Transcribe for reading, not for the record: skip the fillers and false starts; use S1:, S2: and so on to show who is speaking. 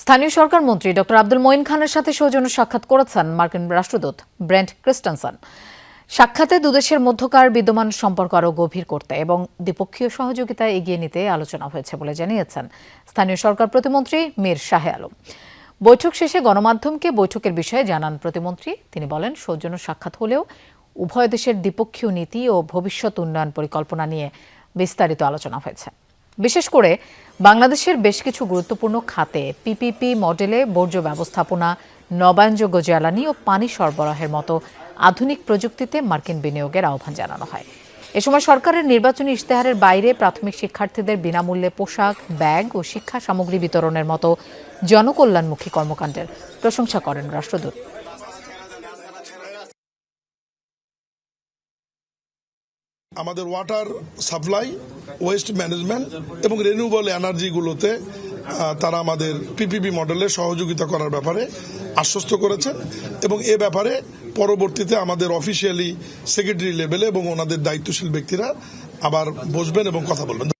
S1: স্থানীয় সরকার মন্ত্রী ডক্টর আব্দুল মঈন খানের সাথে সৌজন্য সাক্ষাৎ করেছেন মার্কিন রাষ্ট্রদূত ব্রেন্ট ক্রিস্টেনসন। সাক্ষাতে দুদেশের মধ্যকার বিদ্যমান সম্পর্ক আরও গভীর করতে এবং দ্বিপক্ষীয় সহযোগিতা এগিয়ে নিতে আলোচনা হয়েছে বলে জানিয়েছেন স্থানীয় সরকার প্রতিমন্ত্রী মীর শাহে আলম। বৈঠক শেষে গণমাধ্যমকে বৈঠকের বিষয়ে জানান প্রতিমন্ত্রী। তিনি বলেন, সৌজন্য সাক্ষাৎ হলেও উভয় দেশের দ্বিপক্ষীয় নীতি ও ভবিষ্যৎ উন্নয়ন পরিকল্পনা নিয়ে বিস্তারিত আলোচনা হয়েছে। বিশেষ করে বাংলাদেশের বেশ কিছু গুরুত্বপূর্ণ খাতে পিপিপি মডেলে বর্জ্য ব্যবস্থাপনা, নবায়নযোগ্য জ্বালানি ও পানি সরবরাহের মতো আধুনিক প্রযুক্তিতে মার্কিন বিনিয়োগের আহ্বান জানানো হয়। এ সময় সরকারের নির্বাচনী ইশতেহারের বাইরে প্রাথমিক শিক্ষার্থীদের বিনামূল্যে পোশাক, ব্যাগ ও শিক্ষা সামগ্রী বিতরণের মতো জনকল্যাণমুখী কর্মকাণ্ডের প্রশংসা করেন রাষ্ট্রদূত।
S2: আমাদের ওয়াটার সাপ্লাই, ওয়েস্ট ম্যানেজমেন্ট এবং রিনিউয়েবল এনার্জিগুলোতে তারা আমাদের পিপিপি মডেলে সহযোগিতা করার ব্যাপারে আশ্বস্ত করেছেন এবং এ ব্যাপারে পরবর্তীতে আমাদের অফিসিয়ালি সেক্রেটারি লেভেলে এবং ওনাদের দায়িত্বশীল ব্যক্তিরা আবার বসবেন এবং কথা বলবেন।